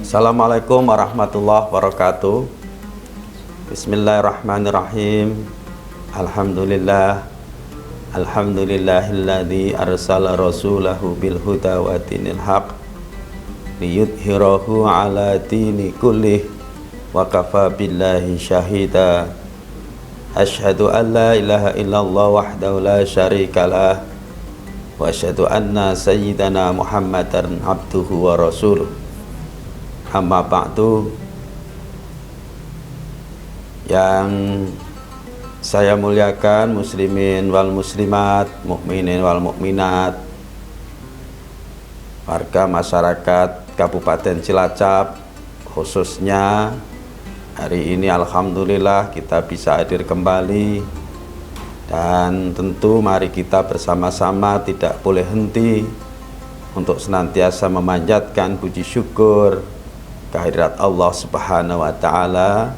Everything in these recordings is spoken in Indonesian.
Assalamualaikum warahmatullahi wabarakatuh. Bismillahirrahmanirrahim. Alhamdulillah. Alhamdulillahilladzi arsala rasulahu bil huda wa dinil haq liyudhhirahu ala dini kullih wa kafa billahi syahida. Asyhadu an la ilaha illallah wahdahu la syarikalah wa asyhadu anna sayyidana Muhammadan abduhu wa rasuluh. Amma ba'du. Yang saya muliakan muslimin wal muslimat, mukminin wal mukminat, warga masyarakat Kabupaten Cilacap, khususnya hari ini alhamdulillah kita bisa hadir kembali, dan tentu mari kita bersama-sama tidak boleh henti untuk senantiasa memanjatkan puji syukur kehadirat Allah Subhanahu wa Ta'ala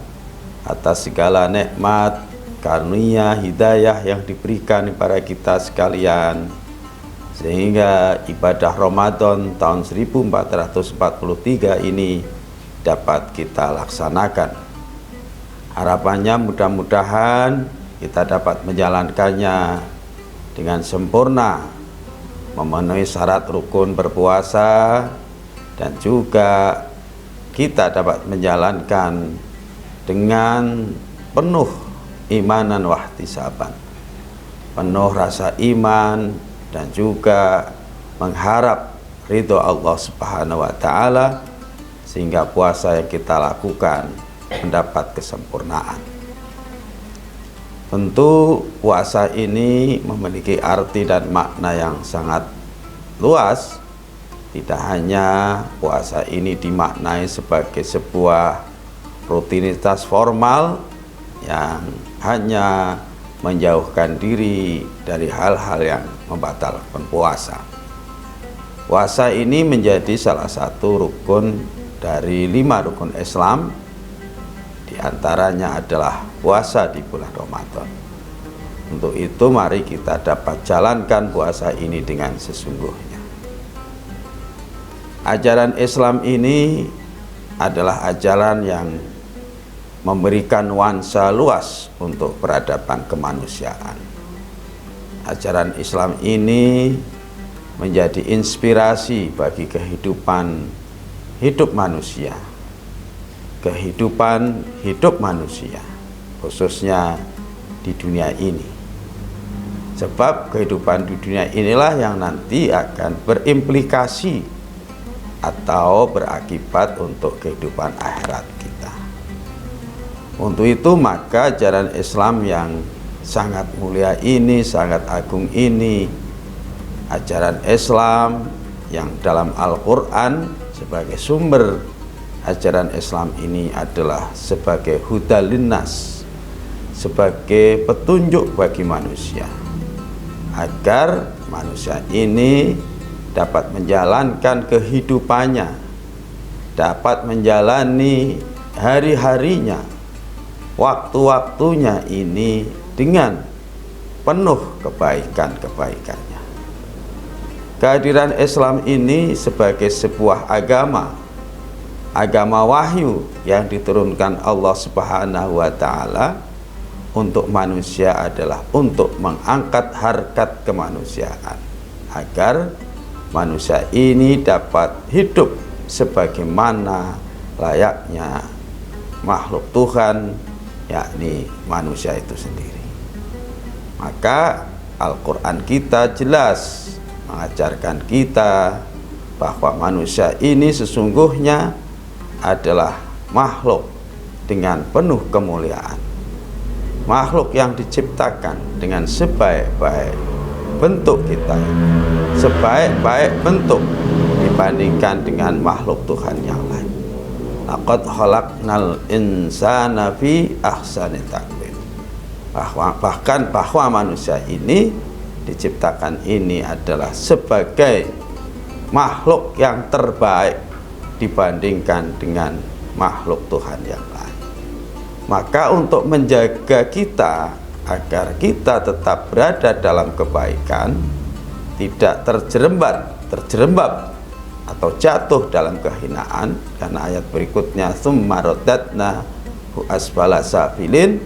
atas segala nikmat, karunia, hidayah yang diberikan kepada kita sekalian, sehingga ibadah Ramadan tahun 1443 ini dapat kita laksanakan. Harapannya mudah-mudahan kita dapat menjalankannya dengan sempurna, memenuhi syarat rukun berpuasa, dan juga kita dapat menjalankan dengan penuh imanan wahtisaban, penuh rasa iman, dan juga mengharap ridho Allah Subhanahu wa Ta'ala, sehingga puasa yang kita lakukan mendapat kesempurnaan. Tentu puasa ini memiliki arti dan makna yang sangat luas. Tidak hanya puasa ini dimaknai sebagai sebuah rutinitas formal yang hanya menjauhkan diri dari hal-hal yang membatalkan puasa. Puasa ini menjadi salah satu rukun dari 5 rukun Islam. Di antaranya adalah puasa di bulan Ramadan. Untuk itu mari kita dapat jalankan puasa ini dengan sesungguhnya. Ajaran Islam ini adalah ajaran yang memberikan nuansa luas untuk peradaban kemanusiaan. Ajaran Islam ini menjadi inspirasi bagi kehidupan hidup manusia, kehidupan hidup manusia, khususnya di dunia ini. Sebab kehidupan di dunia inilah yang nanti akan berimplikasi atau berakibat untuk kehidupan akhirat kita. Untuk itu maka ajaran Islam yang sangat mulia ini, sangat agung ini, ajaran Islam yang dalam Al-Quran sebagai sumber ajaran Islam ini adalah sebagai huda linnas, sebagai petunjuk bagi manusia, agar manusia ini dapat menjalankan kehidupannya, dapat menjalani hari-harinya, waktu-waktunya ini dengan penuh kebaikan-kebaikannya. Kehadiran Islam ini sebagai sebuah agama wahyu yang diturunkan Allah Subhanahu wa Ta'ala untuk manusia adalah untuk mengangkat harkat kemanusiaan, agar manusia ini dapat hidup sebagaimana layaknya makhluk Tuhan, yakni manusia itu sendiri. Maka Al-Quran kita jelas mengajarkan kita bahwa manusia ini sesungguhnya adalah makhluk dengan penuh kemuliaan, makhluk yang diciptakan dengan sebaik-baik bentuk kita, sebaik-baik bentuk dibandingkan dengan makhluk Tuhan yang lain. Laqad khalaqnal insana fi ahsani taqwim. Bahwa manusia ini diciptakan ini adalah sebagai makhluk yang terbaik dibandingkan dengan makhluk Tuhan yang lain. Maka untuk menjaga kita agar kita tetap berada dalam kebaikan, tidak terjerembab atau jatuh dalam kehinaan, karena ayat berikutnya tsumma radadna asfala safilin,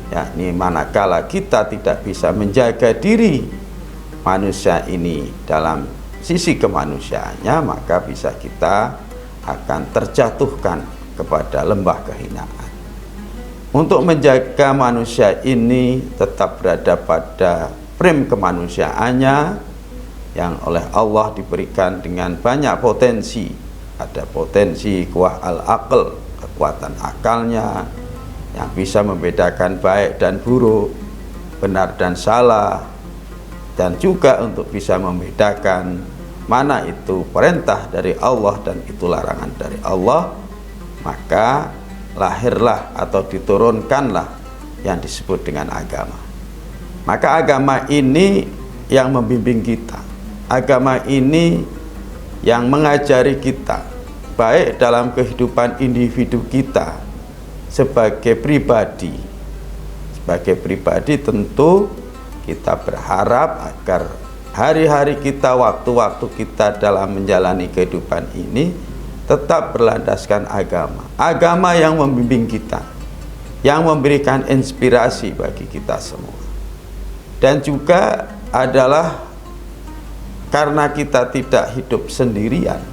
yakni manakala kita tidak bisa menjaga diri manusia ini dalam sisi kemanusiaannya, maka bisa kita akan terjatuhkan kepada lembah kehinaan. Untuk menjaga manusia ini tetap berada pada frame kemanusiaannya yang oleh Allah diberikan dengan banyak potensi. Ada potensi kuah al-aql, kekuatan akalnya yang bisa membedakan baik dan buruk, benar dan salah, dan juga untuk bisa membedakan mana itu perintah dari Allah dan itu larangan dari Allah. Maka lahirlah atau diturunkanlah yang disebut dengan agama. Maka agama ini yang membimbing kita, agama ini yang mengajari kita, baik dalam kehidupan individu kita sebagai pribadi. Sebagai pribadi tentu kita berharap agar hari-hari kita, waktu-waktu kita dalam menjalani kehidupan ini tetap berlandaskan agama. Agama yang membimbing kita, yang memberikan inspirasi bagi kita semua. Dan juga adalah karena kita tidak hidup sendirian,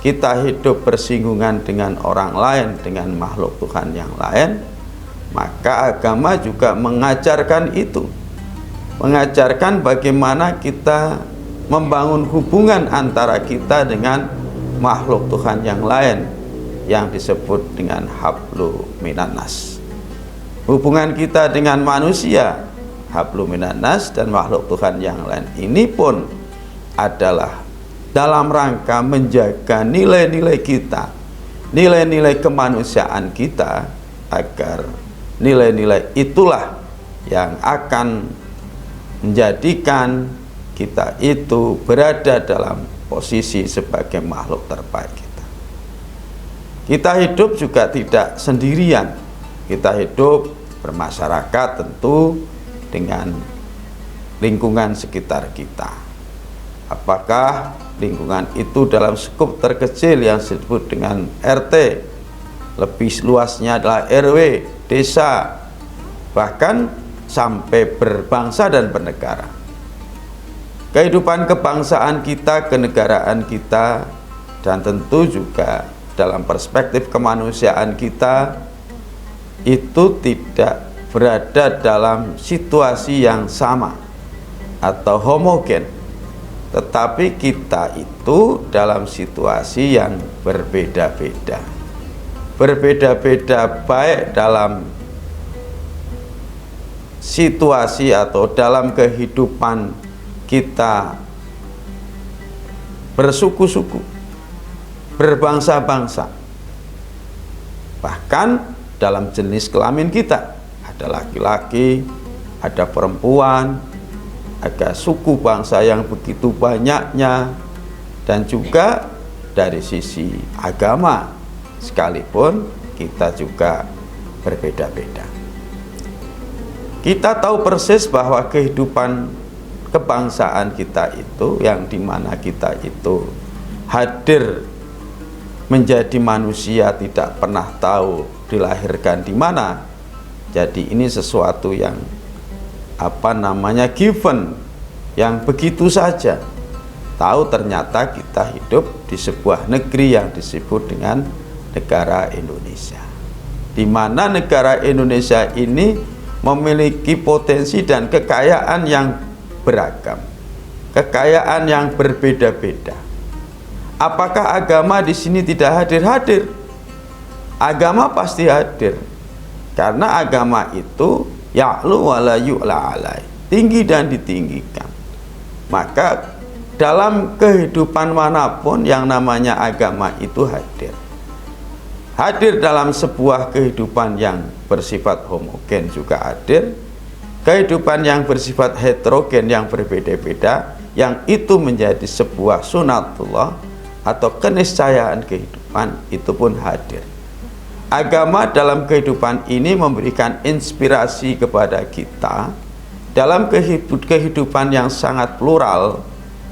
kita hidup bersinggungan dengan orang lain, dengan makhluk Tuhan yang lain, maka agama juga mengajarkan itu, mengajarkan bagaimana kita membangun hubungan antara kita dengan makhluk Tuhan yang lain yang disebut dengan hablu minannas. Hubungan kita dengan manusia, hablu minannas, dan makhluk Tuhan yang lain ini pun adalah dalam rangka menjaga nilai-nilai kita, nilai-nilai kemanusiaan kita, agar nilai-nilai itulah yang akan menjadikan kita itu berada dalam posisi sebagai makhluk terbaik kita. Kita hidup juga tidak sendirian. Kita hidup bermasyarakat tentu dengan lingkungan sekitar kita. Apakah lingkungan itu dalam skup terkecil yang disebut dengan RT, lebih luasnya adalah RW, desa, bahkan sampai berbangsa dan bernegara. Kehidupan kebangsaan kita, kenegaraan kita, dan tentu juga dalam perspektif kemanusiaan kita itu tidak berada dalam situasi yang sama atau homogen, tetapi kita itu dalam situasi yang berbeda-beda. Berbeda-beda baik dalam situasi atau dalam kehidupan kita bersuku-suku, berbangsa-bangsa, bahkan dalam jenis kelamin kita, ada laki-laki, ada perempuan, ada suku bangsa yang begitu banyaknya, dan juga dari sisi agama sekalipun kita juga berbeda-beda. Kita tahu persis bahwa kehidupan kebangsaan kita itu, yang dimana kita itu hadir menjadi manusia tidak pernah tahu dilahirkan di mana. Jadi ini sesuatu yang given, yang begitu saja. Tahu ternyata kita hidup di sebuah negeri yang disebut dengan negara Indonesia, di mana negara Indonesia ini memiliki potensi dan kekayaan yang beragam, kekayaan yang berbeda-beda. Apakah agama di sini tidak hadir? Agama pasti hadir, karena agama itu ya'lu wa la yu'la alai, tinggi dan ditinggikan. Maka dalam kehidupan manapun yang namanya agama itu hadir. Hadir dalam sebuah kehidupan yang bersifat homogen juga hadir. Kehidupan yang bersifat heterogen, yang berbeda-beda, yang itu menjadi sebuah sunatullah atau keniscayaan kehidupan, itu pun hadir. Agama dalam kehidupan ini memberikan inspirasi kepada kita dalam kehidupan yang sangat plural,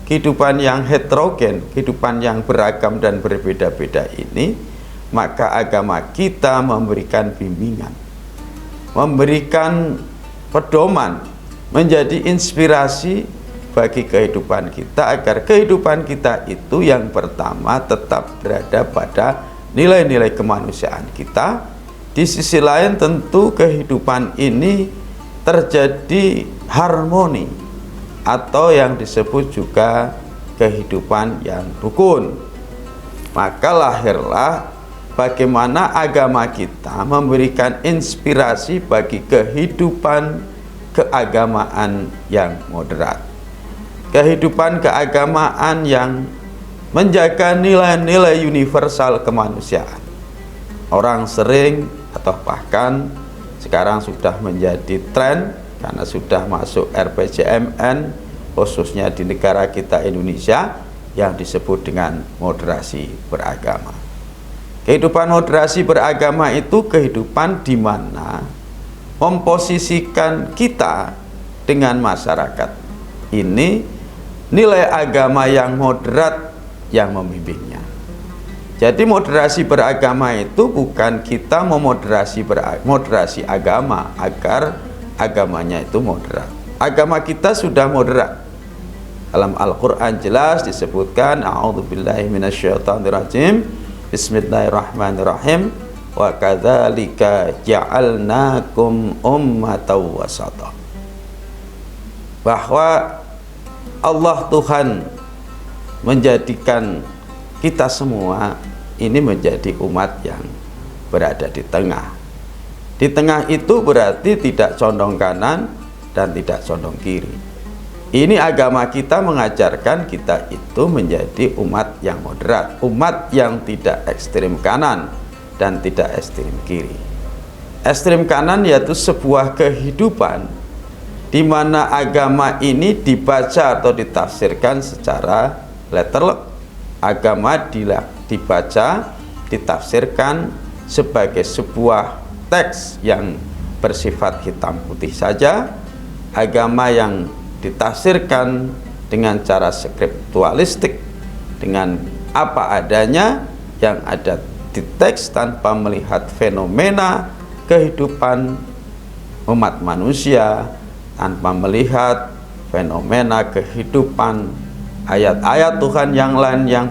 kehidupan yang heterogen, kehidupan yang beragam dan berbeda-beda ini, maka agama kita memberikan bimbingan, memberikan pedoman, menjadi inspirasi bagi kehidupan kita, agar kehidupan kita itu yang pertama tetap berada pada nilai-nilai kemanusiaan kita. Di sisi lain tentu kehidupan ini terjadi harmoni, atau yang disebut juga kehidupan yang rukun. Maka lahirlah bagaimana agama kita memberikan inspirasi bagi kehidupan keagamaan yang moderat, kehidupan keagamaan yang menjaga nilai-nilai universal kemanusiaan. Orang sering atau bahkan sekarang sudah menjadi tren karena sudah masuk RPJMN, khususnya di negara kita Indonesia, yang disebut dengan moderasi beragama. Kehidupan moderasi beragama itu kehidupan di mana memposisikan kita dengan masyarakat ini nilai agama yang moderat yang membimbingnya. Jadi moderasi beragama itu bukan kita memoderasi moderasi agama agar agamanya itu moderat. Agama kita sudah moderat. Dalam Al-Quran jelas disebutkan, a'udzubillahi minasyaitonirrajim, bismillahirrahmanirrahim, wa kadzalika ja'alnakum ummatan wasata. Bahwa Allah Tuhan menjadikan kita semua ini menjadi umat yang berada di tengah. Di tengah itu berarti tidak condong kanan dan tidak condong kiri. Ini agama kita mengajarkan kita itu menjadi umat yang moderat, umat yang tidak ekstrem kanan dan tidak ekstrem kiri. Ekstrem kanan yaitu sebuah kehidupan di mana agama ini dibaca atau ditafsirkan secara letterlek. Agama dibaca, ditafsirkan sebagai sebuah teks yang bersifat hitam putih saja. Agama yang ditafsirkan dengan cara skriptualistik, dengan apa adanya yang ada di teks tanpa melihat fenomena kehidupan umat manusia, tanpa melihat fenomena kehidupan ayat-ayat Tuhan yang lain yang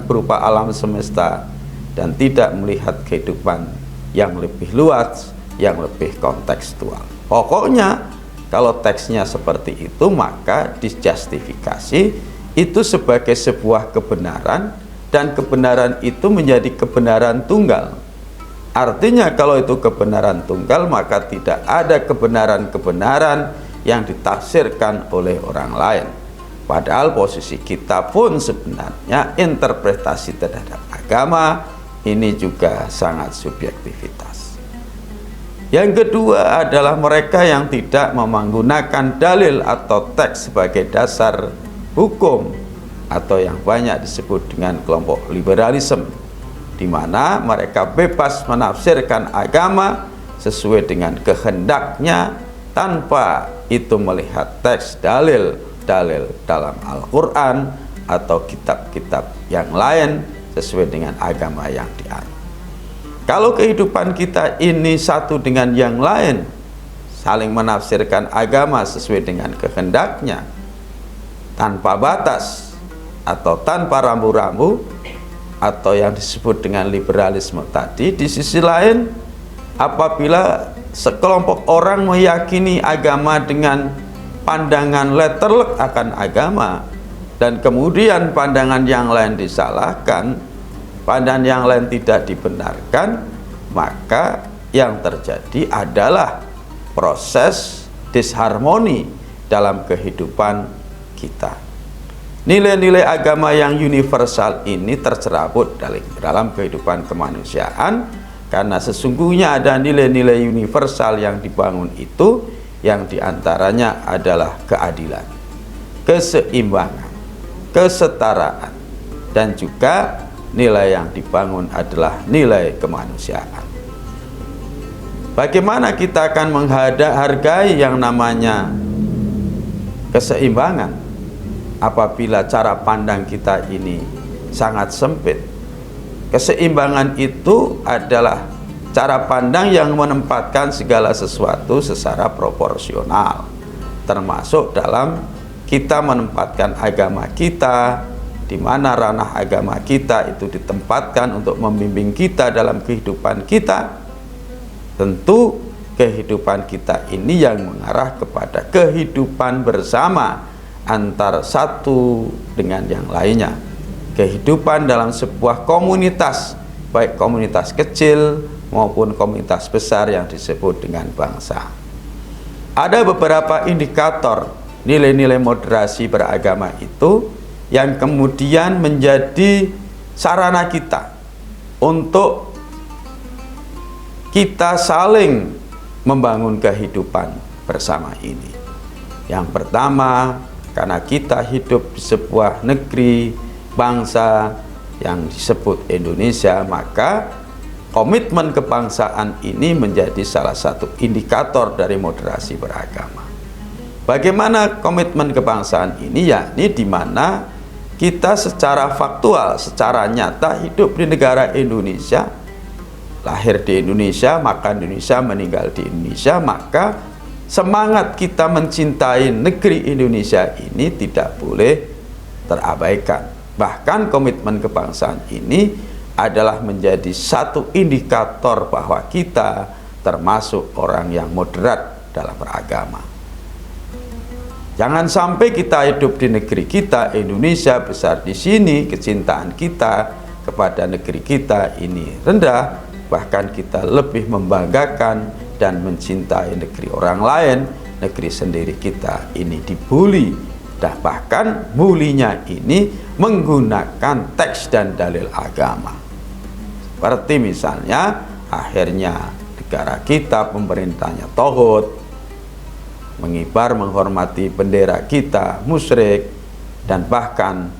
berupa alam semesta, dan tidak melihat kehidupan yang lebih luas, yang lebih kontekstual. Pokoknya kalau teksnya seperti itu, maka dijustifikasi itu sebagai sebuah kebenaran, dan kebenaran itu menjadi kebenaran tunggal. Artinya kalau itu kebenaran tunggal, maka tidak ada kebenaran-kebenaran yang ditafsirkan oleh orang lain. Padahal posisi kita pun sebenarnya interpretasi terhadap agama ini juga sangat subjektivitas. Yang kedua adalah mereka yang tidak menggunakan dalil atau teks sebagai dasar hukum, atau yang banyak disebut dengan kelompok liberalisme, di mana mereka bebas menafsirkan agama sesuai dengan kehendaknya tanpa itu melihat teks dalil dalam Al-Quran atau kitab-kitab yang lain sesuai dengan agama yang dianut. Kalau kehidupan kita ini satu dengan yang lain, saling menafsirkan agama sesuai dengan kehendaknya, tanpa batas atau tanpa rambu-rambu, atau yang disebut dengan liberalisme tadi. Di sisi lain, apabila sekelompok orang meyakini agama dengan pandangan letterlek akan agama, dan kemudian pandangan yang lain disalahkan, pandangan yang lain tidak dibenarkan, maka yang terjadi adalah proses disharmoni dalam kehidupan kita. Nilai-nilai agama yang universal ini tercerabut dalam kehidupan kemanusiaan, karena sesungguhnya ada nilai-nilai universal yang dibangun itu, yang diantaranya adalah keadilan, keseimbangan, kesetaraan, dan juga nilai yang dibangun adalah nilai kemanusiaan. Bagaimana kita akan menghargai yang namanya keseimbangan? apabila cara pandang kita ini sangat sempit. Keseimbangan itu adalah cara pandang yang menempatkan segala sesuatu secara proporsional, termasuk dalam kita menempatkan agama kita, di mana ranah agama kita itu ditempatkan untuk membimbing kita dalam kehidupan kita. Tentu kehidupan kita ini yang mengarah kepada kehidupan bersama antar satu dengan yang lainnya. Kehidupan dalam sebuah komunitas, baik komunitas kecil maupun komunitas besar yang disebut dengan bangsa. Ada beberapa indikator nilai-nilai moderasi beragama itu yang kemudian menjadi sarana kita untuk kita saling membangun kehidupan bersama ini. Yang pertama, karena kita hidup di sebuah negeri, bangsa yang disebut Indonesia, maka komitmen kebangsaan ini menjadi salah satu indikator dari moderasi beragama. Bagaimana komitmen kebangsaan ini? Yakni di mana kita secara faktual, secara nyata hidup di negara Indonesia, lahir di Indonesia, makan di Indonesia, meninggal di Indonesia, maka semangat kita mencintai negeri Indonesia ini tidak boleh terabaikan. Bahkan komitmen kebangsaan ini adalah menjadi satu indikator bahwa kita termasuk orang yang moderat dalam beragama. Jangan sampai kita hidup di negeri kita, Indonesia, besar di sini, kecintaan kita kepada negeri kita ini rendah, bahkan kita lebih membanggakan dan mencintai negeri orang lain, negeri sendiri kita ini dibuli, dan bahkan bulinya ini menggunakan teks dan dalil agama. Seperti misalnya, akhirnya negara kita pemerintahnya tauhid, mengibar menghormati bendera kita musyrik, dan bahkan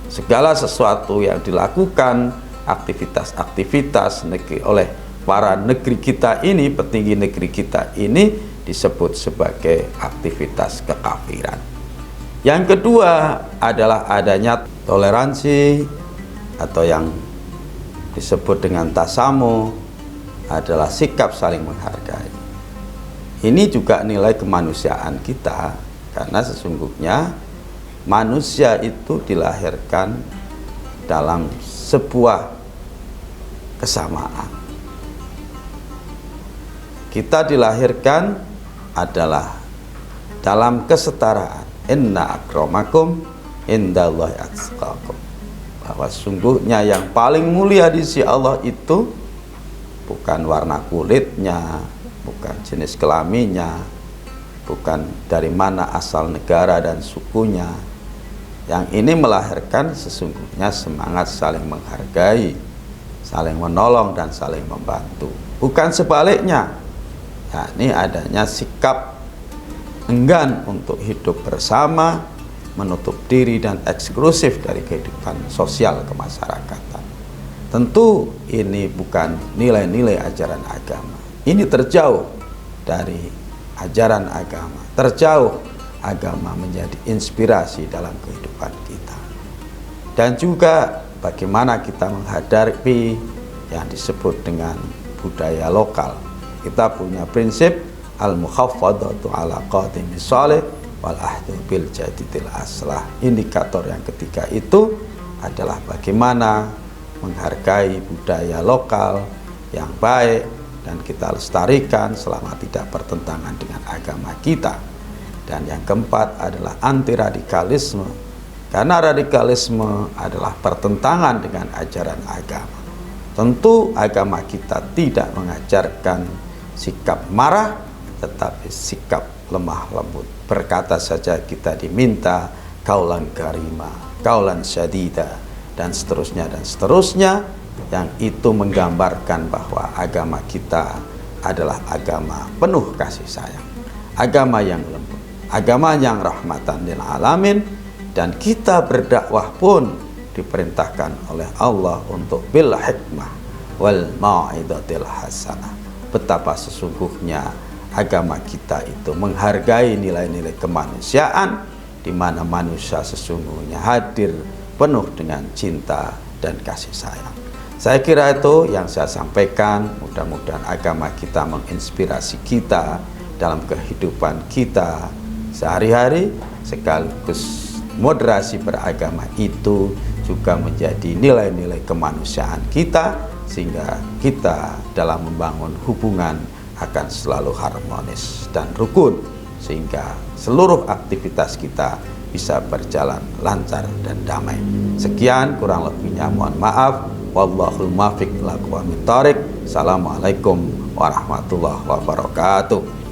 segala sesuatu yang dilakukan aktivitas-aktivitas oleh para negeri kita ini, petinggi negeri kita ini, disebut sebagai aktivitas kekafiran. Yang kedua adalah adanya toleransi atau yang disebut dengan tasamuh, adalah sikap saling menghargai. Ini juga nilai kemanusiaan kita, karena sesungguhnya manusia itu dilahirkan dalam sebuah kesamaan. Kita dilahirkan adalah dalam kesetaraan. Inna akramakum indallahi atqakum. Bahwa sungguhnya yang paling mulia di sisi Allah itu bukan warna kulitnya, bukan jenis kelaminnya, bukan dari mana asal negara dan sukunya. Yang ini melahirkan sesungguhnya semangat saling menghargai, saling menolong, dan saling membantu. Bukan sebaliknya, yakni adanya sikap enggan untuk hidup bersama, menutup diri dan eksklusif dari kehidupan sosial kemasyarakatan. Tentu ini bukan nilai-nilai ajaran agama. Ini terjauh dari ajaran agama, terjauh agama menjadi inspirasi dalam kehidupan kita. Dan juga bagaimana kita menghadapi yang disebut dengan budaya lokal. Kita punya prinsip al-mukhaffadatu ala qadimi shalih wal ahdu bil jadidil aslah. Indikator yang ketiga itu adalah bagaimana menghargai budaya lokal yang baik dan kita lestarikan selama tidak bertentangan dengan agama kita. Dan yang keempat adalah anti radikalisme, karena radikalisme adalah pertentangan dengan ajaran agama. Tentu agama kita tidak mengajarkan sikap marah, tetapi sikap lemah lembut. Berkata saja kita diminta kaulan karima, kaulan syadida, dan seterusnya dan seterusnya, yang itu menggambarkan bahwa agama kita adalah agama penuh kasih sayang, agama yang lembut, agama yang rahmatan lil alamin. Dan kita berdakwah pun diperintahkan oleh Allah untuk bil hikmah wal mau'izatil hasanah. Betapa sesungguhnya agama kita itu menghargai nilai-nilai kemanusiaan, di mana manusia sesungguhnya hadir penuh dengan cinta dan kasih sayang. Saya kira itu yang saya sampaikan. Mudah-mudahan agama kita menginspirasi kita dalam kehidupan kita sehari-hari, sekaligus moderasi beragama itu juga menjadi nilai-nilai kemanusiaan kita, sehingga kita dalam membangun hubungan akan selalu harmonis dan rukun, sehingga seluruh aktivitas kita bisa berjalan lancar dan damai. Sekian, kurang lebihnya mohon maaf. Wallahul muwaffiq ila aqwamit thoriq. Assalamualaikum warahmatullahi wabarakatuh.